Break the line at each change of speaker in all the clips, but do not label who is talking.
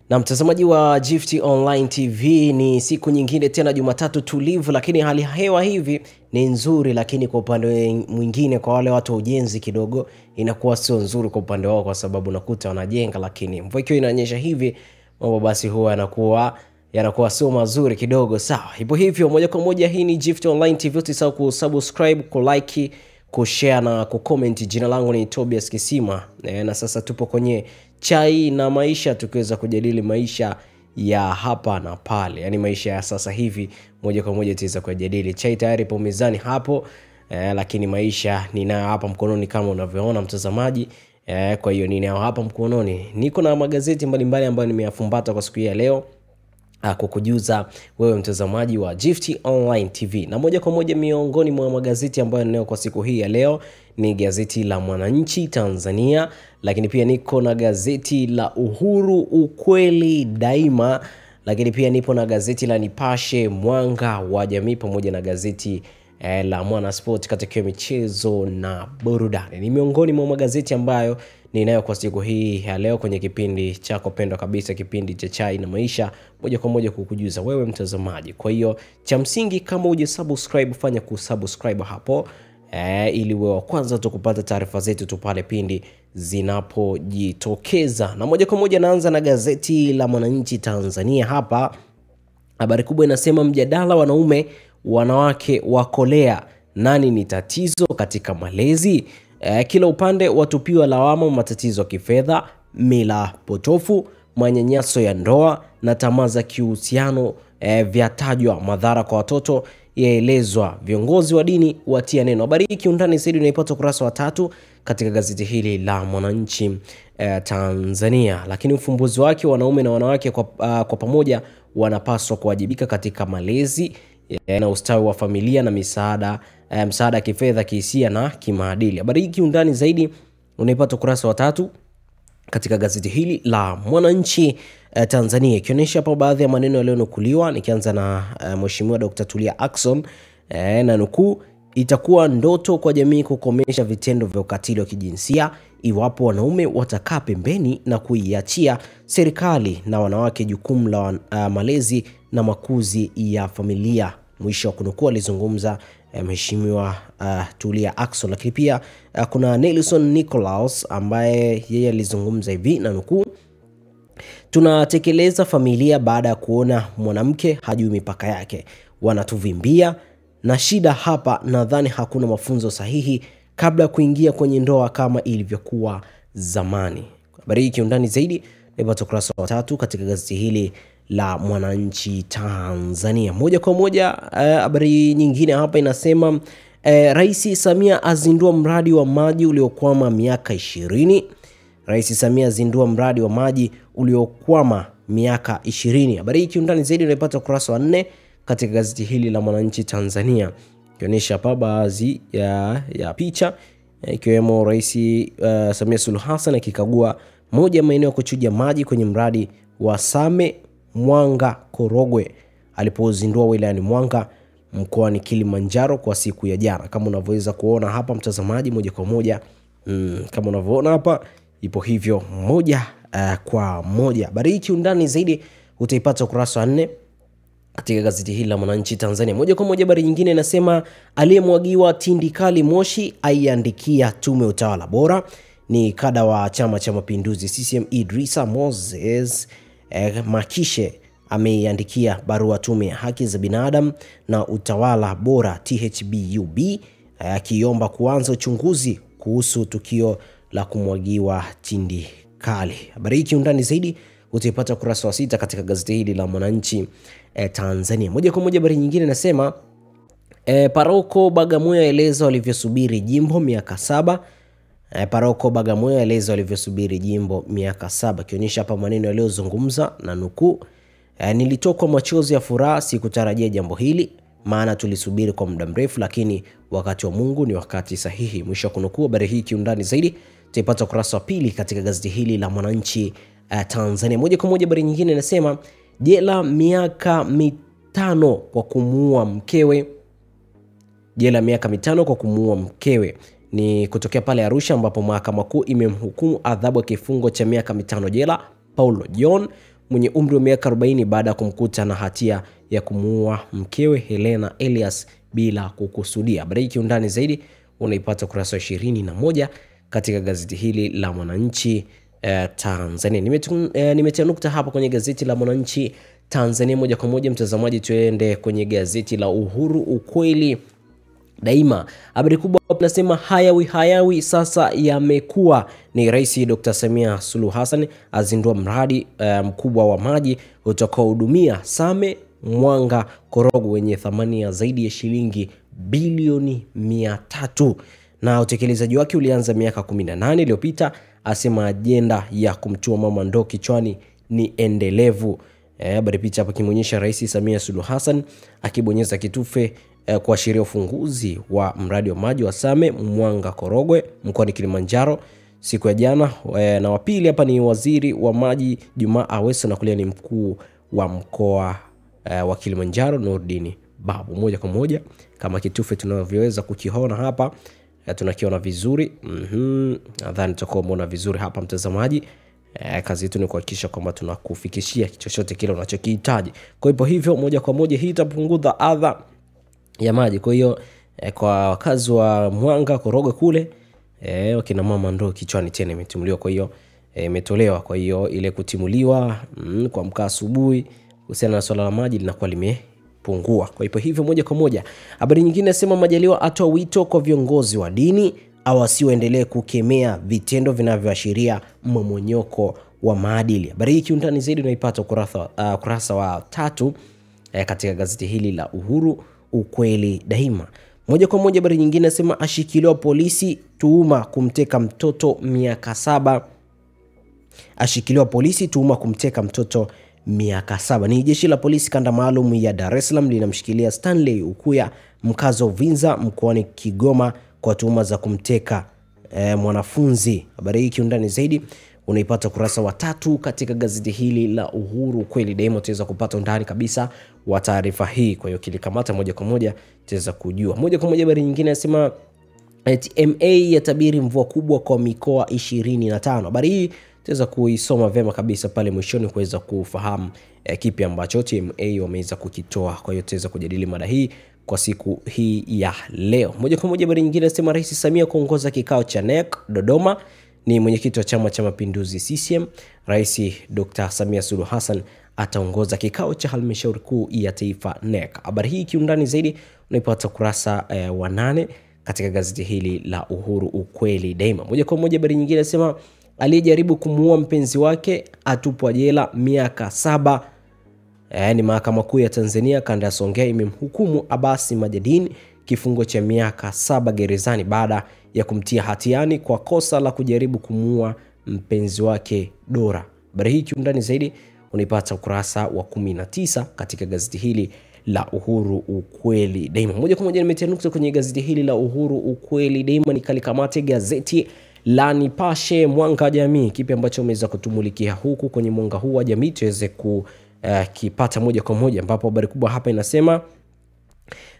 Na mtazamaji wa Gift Online TV, ni siku nyingine tena, Jumatatu tulivu, lakini hali hewa hivi ni nzuri, lakini kwa upande mwingine kwa wale watu wa ujenzi kidogo inakuwa sio nzuri kwa upande wao, kwa sababu nakuta wanajenga lakini mvua ikiwa inanyesha hivi, mambo basi huwa yanakuwa sio mazuri kidogo. Sawa, hivyo hivyo moja kwa moja, hii ni Gift Online TV. Usisahau kusubscribe, kulike, kushare na kucomment. Jina langu ni Tobias Kisima, na sasa tupo kwenye chai na maisha, tukiweza kujadili maisha ya hapa na pale, yani maisha ya sasa hivi. Moja kwa moja tuweza kujadili. Chai tayari ipo mezani hapo, lakini maisha ninayo hapa mkononi kama unavyoona mtazamaji. Kwa hiyo ninayo hapa mkononi, niko na magazeti mbalimbali ambayo nimeyafumbata kwa siku hii ya leo kukujuza wewe mtazamaji wa Gift Online TV. Na moja kwa moja, miongoni mwa magazeti ambayo ninayo kwa siku hii ya leo ni gazeti la Mwananchi Tanzania, lakini pia niko na gazeti la Uhuru Ukweli Daima, lakini pia nipo na gazeti la Nipashe Mwanga wa Jamii, pamoja na gazeti la Mwana Sport katika michezo na burudani. Ni miongoni mwa magazeti ambayo ninayo kwa siku hii ya leo kwenye kipindi chako pendwa kabisa, kipindi cha chai na maisha, moja kwa moja kukujuza wewe mtazamaji. Kwa hiyo cha msingi, kama hujasubscribe, fanya kusubscribe hapo, ili wewe wa kwanza tukupata taarifa zetu tu pale pindi zinapojitokeza. Na moja kwa moja naanza na gazeti la Mwananchi Tanzania. Hapa habari kubwa inasema mjadala wanaume wanawake wakolea, nani ni tatizo katika malezi? Kila upande watupiwa lawama, matatizo ya kifedha, mila potofu, manyanyaso ya ndoa na tamaa za kihusiano vyatajwa, madhara kwa watoto yaelezwa, viongozi wa dini watia neno. Habari hii kiundani zaidi unaipata ukurasa wa 3 katika gazeti hili la Mwananchi Tanzania. Lakini ufumbuzi wake, wanaume na wanawake kwa pamoja wanapaswa kuwajibika katika malezi na ustawi wa familia na msaada ya kifedha, kihisia na kimaadili. Habari hii kiundani zaidi unaipata ukurasa wa 3 katika gazeti hili la Mwananchi Tanzania, ikionyesha hapo baadhi ya maneno yaliyonukuliwa. Nikianza na Mheshimiwa Dr. Tulia Ackson, na nukuu: itakuwa ndoto kwa jamii kukomesha vitendo vya ukatili wa kijinsia iwapo wanaume watakaa pembeni na kuiachia serikali na wanawake jukumu la malezi na makuzi ya familia. Mwisho wa kunukuu. Alizungumza Mheshimiwa Tulia Ackson. Lakini pia kuna Nelson Nicholas ambaye yeye alizungumza hivi, na nukuu: tunatekeleza familia baada ya kuona mwanamke hajui mipaka yake, wanatuvimbia na shida hapa. Nadhani hakuna mafunzo sahihi kabla ya kuingia kwenye ndoa kama ilivyokuwa zamani. Habari hii kiundani zaidi nipata ukurasa wa 3 katika gazeti hili la Mwananchi Tanzania. Moja kwa moja, habari nyingine hapa inasema Rais Samia azindua mradi wa maji uliokwama miaka 20. Rais Samia azindua mradi wa maji uliokwama miaka 20. Habari hii kiundani zaidi unaipata ukurasa wa 4 katika gazeti hili la Mwananchi Tanzania, ikionyesha hapa baadhi ya picha, ikiwemo Rais Samia Suluhu Hassan akikagua moja maeneo ya kuchuja maji kwenye mradi wa Same Mwanga Korogwe alipozindua wilayani Mwanga mkoani Kilimanjaro kwa siku ya jana. Kama unavyoweza kuona hapa mtazamaji, moja kwa moja, kama unavyoona hapa ipo hivyo moja kwa moja. Habari hii kiundani zaidi utaipata ukurasa wa 4 katika gazeti hili la Mwananchi Tanzania. Moja kwa moja, habari nyingine inasema aliyemwagiwa tindikali Moshi aiandikia tume utawala bora. Ni kada wa Chama cha Mapinduzi CCM Idrisa Moses Makishe ameiandikia barua tume ya haki za binadamu na utawala bora THBUB akiomba kuanza uchunguzi kuhusu tukio la kumwagiwa tindikali. Habari hii kiundani zaidi utaipata ukurasa wa 6 katika gazeti hili la Mwananchi Tanzania. Moja kwa moja, habari nyingine nasema Paroko Bagamoyo eleza walivyosubiri jimbo miaka 7. Paroko Bagamoyo eleza walivyosubiri jimbo miaka 7, kionyesha hapa maneno yaliyozungumza, na nukuu: nilitokwa machozi ya furaha, sikutarajia jambo hili, maana tulisubiri kwa muda mrefu, lakini wakati wa Mungu ni wakati sahihi. Mwisho wa kunukuu. Habari hii kiundani zaidi tutaipata ukurasa wa 2 katika gazeti hili la Mwananchi Tanzania. Moja kwa moja, habari nyingine inasema jela miaka 5 kwa kumuua mkewe. Jela miaka 5 kwa kumuua mkewe. Ni kutokea pale Arusha, ambapo mahakama kuu imemhukumu adhabu ya kifungo cha miaka 5 jela Paulo John mwenye umri wa miaka 40 baada ya kumkuta na hatia ya kumuua mkewe Helena Elias bila kukusudia. Habari hii kiundani zaidi unaipata kurasa 21 katika gazeti hili la Mwananchi Tanzania. Nimetia nukta hapa kwenye gazeti la Mwananchi Tanzania. Moja kwa moja mtazamaji, tuende kwenye gazeti la Uhuru ukweli daima. Habari kubwa tunasema hayawi sasa yamekuwa. Ni Rais Dr. Samia Suluhu Hassan azindua mradi mkubwa wa maji utakaohudumia Same Mwanga Korogwe wenye thamani ya zaidi ya shilingi bilioni 300, na utekelezaji wake ulianza miaka 18 iliyopita. Asema ajenda ya kumtua mama ndoo kichwani ni endelevu. Habari picha hapa kimuonyesha Rais Samia Suluhu Hassan akibonyeza kitufe kuashiria ufunguzi wa mradi wa maji wa Same Mwanga Korogwe mkoani Kilimanjaro siku ya jana. Na wa pili hapa ni waziri wa maji Juma Aweso, na kulia ni mkuu wa mkoa wa Kilimanjaro Nurdin Babu. Moja kwa moja kama kitufe tunavyoweza kukiona hapa, tunakiona vizuri. Nadhani tutakuona vizuri hapa mtazamaji. Kazi yetu ni kuhakikisha kwamba tunakufikishia chochote kile unachokihitaji. Kwa hivyo moja kwa moja hii itapunguza adha ya maji. Kwa hiyo kwa wakazi wa Mwanga Korogwe kule, wakina mama ndoo kichwani tena imetimuliwa. Kwa hiyo imetolewa. Kwa hiyo ile kutimuliwa kwa mkaa asubuhi kuhusiana na swala la maji linakuwa limepungua. Kwa hivyo moja kwa moja habari nyingine nasema Majaliwa atoa wito kwa viongozi wa dini au asiendelee kukemea vitendo vinavyoashiria mmomonyoko wa maadili. Habari hii kiundani zaidi unaipata ukurasa wa 3 katika gazeti hili la Uhuru ukweli daima. Moja kwa moja habari nyingine nasema ashikiliwa polisi tuhuma kumteka mtoto miaka 7. Ashikiliwa polisi tuhuma kumteka mtoto miaka 7. Ni jeshi la polisi kanda maalum ya Dar es Salaam linamshikilia Stanley Ukuya mkazo Uvinza mkoani Kigoma kwa tuhuma za kumteka mwanafunzi. Habari hii kiundani zaidi unaipata kurasa wa 3 katika gazeti hili la Uhuru kweli daima. Utaweza kupata undani kabisa wa taarifa hii. Kwa hiyo kilikamata moja kwa moja utaweza kujua. Moja kwa moja habari nyingine nasema TMA yatabiri mvua kubwa kwa mikoa 25. Habari hii utaweza kuisoma vema kabisa pale mwishoni kuweza kufahamu kipi ambacho TMA wameweza kukitoa. Kwa hiyo tutaweza kujadili mada hii kwa siku hii ya leo. Moja kwa moja habari nyingine nasema Rais Samia kuongoza kikao cha NEC Dodoma. Ni mwenyekiti wa Chama cha Mapinduzi CCM. Rais Dr. Samia Suluhu Hassan ataongoza kikao cha halmashauri kuu ya taifa NEC. Habari hii kiundani zaidi unaipata kurasa wa 8 katika gazeti hili la Uhuru ukweli daima. Moja kwa moja habari nyingine nasema aliyejaribu kumuua mpenzi wake atupwa jela miaka 7. Ni Mahakama Kuu ya Tanzania kanda ya Songea imemhukumu Abasi Majadini kifungo cha miaka 7 gerezani baada ya kumtia hatiani kwa kosa la kujaribu kumuua mpenzi wake Dora. Habari hii kiundani zaidi unaipata ukurasa wa 19 katika gazeti hili la Uhuru ukweli daima. Moja kwa moja nimetia nukta kwenye gazeti hili la Uhuru ukweli daima. Nikalikamate gazeti la Nipashe Mwanga wa Jamii. Kipi ambacho umeweza kutumulikia huku kwenye mwanga huu wa jamii tuweze kipata moja kwa moja, ambapo habari kubwa hapa inasema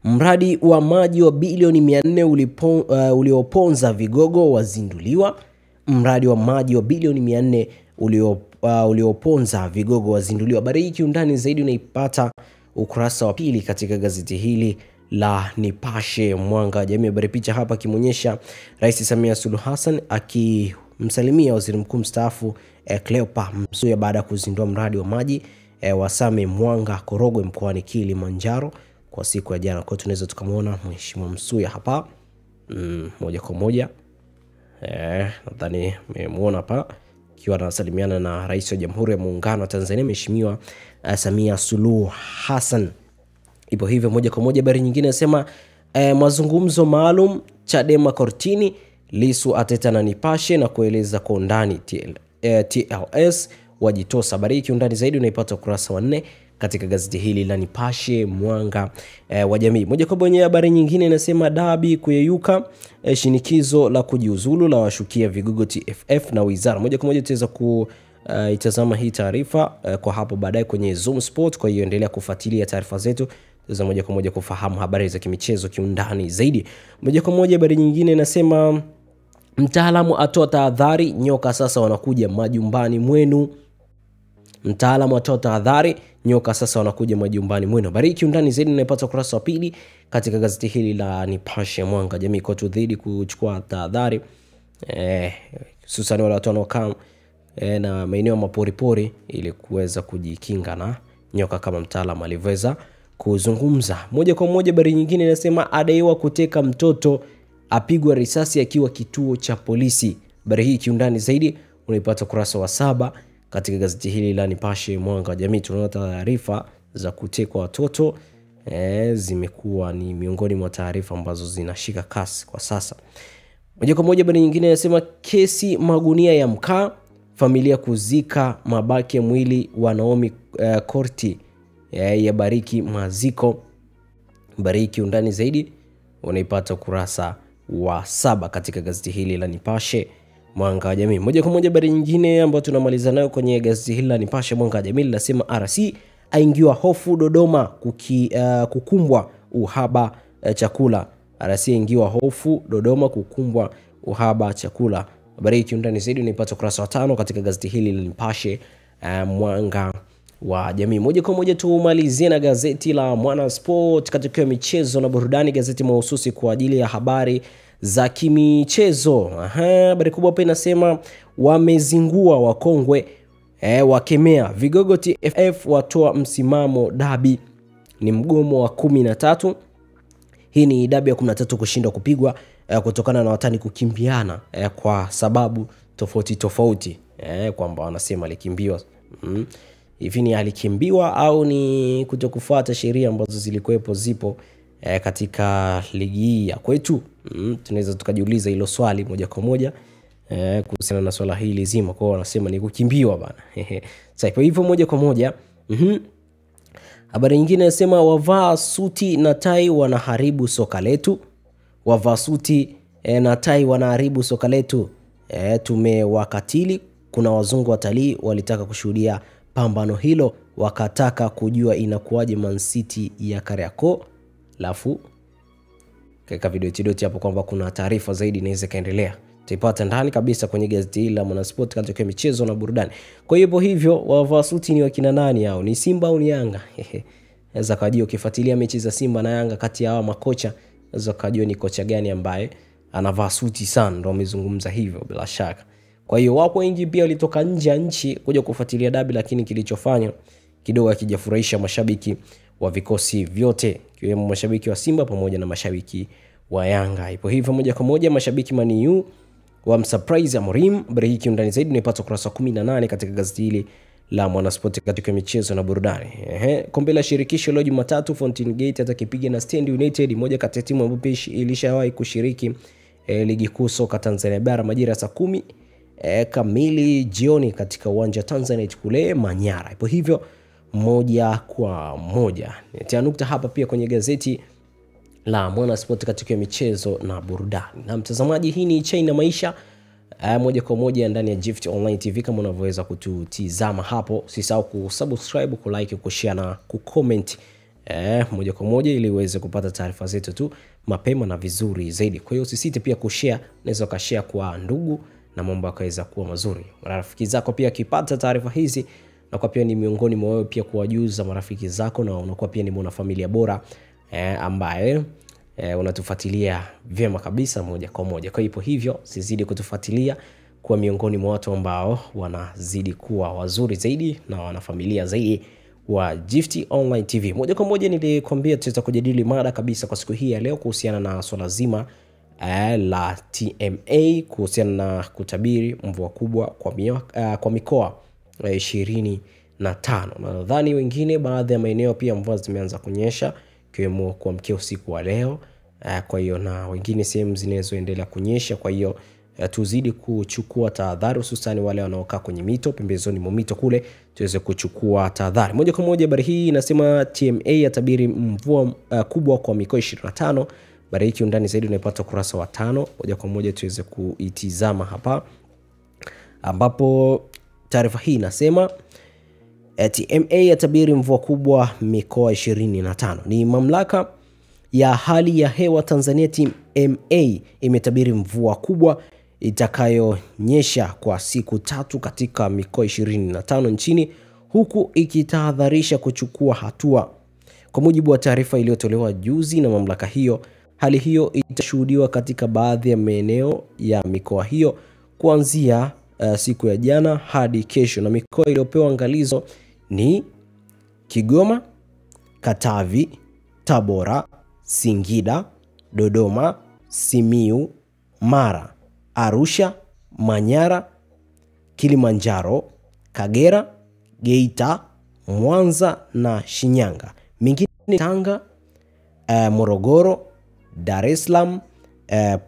mradi wa maji wa bilioni 400 ulioponza vigogo wazinduliwa. Mradi wa maji wa bilioni 400 ulioponza vigogo wazinduliwa. Habari hii kiundani zaidi unaipata ukurasa wa 2 katika gazeti hili la Nipashe Mwanga wa Jamii. Habari picha hapa kimuonyesha Rais Samia Suluhu Hassan akimsalimia Waziri Mkuu mstaafu Cleopa Msuya baada ya kuzindua mradi wa maji wa Same Mwanga Korogwe mkoani Kilimanjaro kwa siku ya jana. Kwa tunaweza tukamuona Mheshimiwa Msuya hapa moja kwa moja. Nadhani mmemuona hapa akiwa anasalimiana na Rais wa Jamhuri ya Muungano wa Tanzania Mheshimiwa Samia Suluhu Hassan. Ipo hivyo moja kwa moja habari nyingine nasema mazungumzo maalum Chadema kortini, Lissu ateta na Nipashe na kueleza kwa undani TLS wajitosa. Habari hii kiundani zaidi unaipata ukurasa wa 4 katika gazeti hili la Nipashe Mwanga wa Jamii. Moja kwa moja habari nyingine inasema dabi kuyeyuka, shinikizo la kujiuzulu la washukia vigogo TFF na wizara. Moja kwa moja tutaweza itazama hii taarifa kwa hapo baadaye kwenye Zoom Sport. Kwa hiyo endelea kufuatilia taarifa zetu za moja kwa moja kufahamu habari za kimichezo kiundani zaidi. Moja kwa moja habari nyingine inasema mtaalamu atoa tahadhari, nyoka sasa wanakuja majumbani mwenu. Mtaalamu atoa tahadhari, nyoka sasa wanakuja majumbani mwenu. Habari hii undani zaidi unaipata ukurasa wa pili katika gazeti hili la Nipashe Mwanga Jamii. Kwa tudhidi kuchukua tahadhari hususan wale watu wanaokaa na maeneo maporipori ili kuweza kujikinga na nyoka kama mtaalamu alivyoweza kuzungumza. Moja kwa moja habari nyingine inasema adaiwa kuteka mtoto apigwa risasi akiwa kituo cha polisi. Habari hii kiundani zaidi unaipata kurasa wa 7 katika gazeti hili la Nipashe Mwanga Jamii. Tunaona taarifa za kutekwa watoto zimekuwa ni miongoni mwa taarifa ambazo zinashika kasi kwa sasa. Moja kwa moja habari nyingine inasema kesi magunia ya mkaa, familia kuzika mabaki ya mwili wa Naomi Korti ya bariki maziko. Bariki undani zaidi unaipata kurasa wa 7 katika gazeti hili la Nipashe Mwanga Jamii. Moja kwa moja habari nyingine ambayo tunamaliza nayo kwenye gazeti hili la Nipashe Mwanga Jamii linasema RC aingiwa hofu Dodoma kukumbwa uhaba chakula. RC aingiwa hofu Dodoma kukumbwa uhaba chakula. Habari hii undani zaidi unaipata kurasa wa 5 katika gazeti hili la Nipashe Mwanga wa Jamii. Moja kwa moja tumalizie na gazeti la Mwana Sport katika michezo na burudani, gazeti mahususi kwa ajili ya habari za kimichezo. Habari kubwa hapa inasema wamezingua wakongwe wakemea vigogo TFF watoa msimamo dabi. Ni mgomo wa 13. Hii ni dabi ya 13 kushindwa kupigwa kutokana na watani kukimbiana kwa sababu tofauti kwamba wanasema alikimbiwa hivi ni alikimbiwa au ni kutokufuata sheria ambazo zilikuwepo zipo katika ligi hii ya kwetu. Tunaweza tukajiuliza hilo swali moja kwa moja kuhusiana na swala hili zima. Kwa wanasema ni kukimbiwa bana. Sasa kwa hivyo moja kwa moja habari nyingine inasema wavaa suti na tai wanaharibu soka letu. Wavaa suti na tai wanaharibu soka letu. Tumewakatili. Kuna wazungu watalii walitaka kushuhudia pambano hilo, wakataka kujua inakuwaje Man City ya Kariakoo. Alafu katika video tidoti hapo kwamba kuna taarifa zaidi inaweza kaendelea. Tuipata ndani kabisa kwenye gazeti hili la Mwana Sport katika michezo na burudani. Kwa hivyo wavaa suti ni wakina nani hao? Ni Simba au ni Yanga? Naweza kujua ukifuatilia mechi za Simba na Yanga kati ya hawa makocha, naweza kujua ni kocha gani ambaye anavaa suti sana, ndio amezungumza hivyo bila shaka. Kwa hiyo wapo wengi pia walitoka nje ya nchi kuja kufuatilia dabi, lakini kilichofanya kidogo hakijafurahisha mashabiki wa vikosi vyote, kiwemo mashabiki wa Simba pamoja na mashabiki wa Yanga. Ipo hivyo moja kwa moja mashabiki Man U wamsurprise Amorim. Habari hii ndani zaidi unaipata kurasa 18 katika gazeti hili la Mwana Sport katika michezo na burudani. Kombe la shirikisho leo Jumatatu Fountain Gate atakipiga na Stand United, moja kati ya timu ambayo ilishawahi kushiriki ligi kuu soka Tanzania bara, majira saa 10 kamili jioni katika uwanja Tanzanite kule Manyara. Ipo hivyo moja kwa moja. Nitia nukta hapa pia kwenye gazeti la Mwana Sport katika michezo na burudani. Na mtazamaji, hii ni China Maisha moja kwa moja ndani ya Gift Online TV. Kama unavyoweza kututizama hapo, usisahau kusubscribe, kulike, kushare na kucomment moja kwa moja ili uweze kupata taarifa zetu tu mapema na vizuri zaidi. Kwa hiyo usisite pia kushare, unaweza ukashare kwa ndugu na mambo yakaweza kuwa mazuri. Marafiki zako pia kipata taarifa hizi, na kwa pia ni miongoni mwa wewe pia kuwajuza marafiki zako, na unakuwa pia ni mwana familia bora ambaye unatufuatilia vyema kabisa moja kwa moja. Kwa hivyo sizidi kutufuatilia kwa miongoni mwa watu ambao wanazidi kuwa wazuri zaidi na wana familia zaidi wa Gift Online TV. Moja kwa moja nilikwambia tutaweza kujadili mada kabisa kwa siku hii ya leo kuhusiana na swala zima la TMA kuhusiana na kutabiri mvua kubwa kwa mikoa 25. Nadhani wengine baadhi ya maeneo pia mvua zimeanza kunyesha kiwemo kwa mkeo usiku wa leo. Kwa hiyo na wengine sehemu zinazoendelea kunyesha. Kwa hiyo tuzidi kuchukua tahadhari, hususan wale wanaokaa kwenye mito, pembezoni mwa mito kule, tuweze kuchukua tahadhari. Moja kwa moja habari hii inasema TMA yatabiri mvua kubwa kwa mikoa 25. Habari hii undani zaidi unaipata kurasa wa 5. Moja kwa moja tuweze kuitizama hapa, ambapo taarifa hii inasema TMA yatabiri mvua kubwa mikoa 25. Ni mamlaka ya hali ya hewa Tanzania TMA imetabiri mvua kubwa itakayonyesha kwa siku 3 katika mikoa 25 nchini, huku ikitahadharisha kuchukua hatua. Kwa mujibu wa taarifa iliyotolewa juzi na mamlaka hiyo, hali hiyo itashuhudiwa katika baadhi ya maeneo ya mikoa hiyo kuanzia siku ya jana hadi kesho, na mikoa iliyopewa angalizo ni Kigoma, Katavi, Tabora, Singida, Dodoma, Simiu, Mara, Arusha, Manyara, Kilimanjaro, Kagera, Geita, Mwanza na Shinyanga. Mingine Tanga, Morogoro, Dar es Salaam,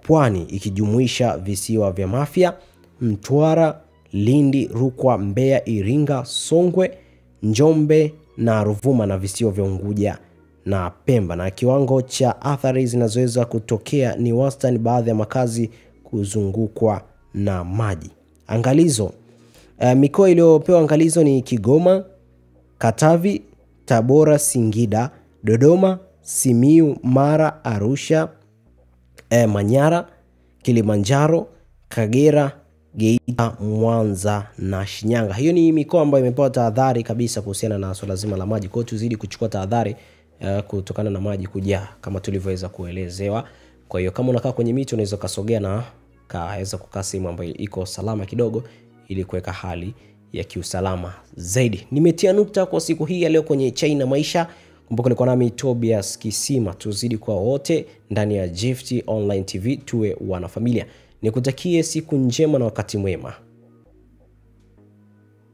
Pwani ikijumuisha visiwa vya Mafia, Mtwara, Lindi, Rukwa, Mbeya, Iringa, Songwe, Njombe na Ruvuma na visiwa vya Unguja na Pemba. Na kiwango cha athari zinazoweza kutokea ni wastani, baadhi ya makazi kuzungukwa na maji. Angalizo. Mikoa iliyopewa angalizo ni Kigoma, Katavi, Tabora, Singida, Dodoma, Simiu, Mara, Arusha, Manyara, Kilimanjaro, Kagera, Geita, Mwanza na Shinyanga. Hiyo ni mikoa ambayo imepewa tahadhari kabisa kuhusiana na swala zima la maji. Kwa hiyo tuzidi kuchukua tahadhari kutokana na maji kujaa kama tulivyoweza kuelezewa. Kwa hiyo kama unakaa kwenye mito unaweza kusogea na kaweza kukaa sehemu ambayo iko salama kidogo ili kuweka hali ya kiusalama zaidi. Nimetia nukta kwa siku hii ya leo kwenye Chai na Maisha. Kumbuka nilikuwa nami Tobias Kisima. Tuzidi kwa wote ndani ya Gift Online TV, tuwe wana familia. Nikutakie siku njema na wakati mwema.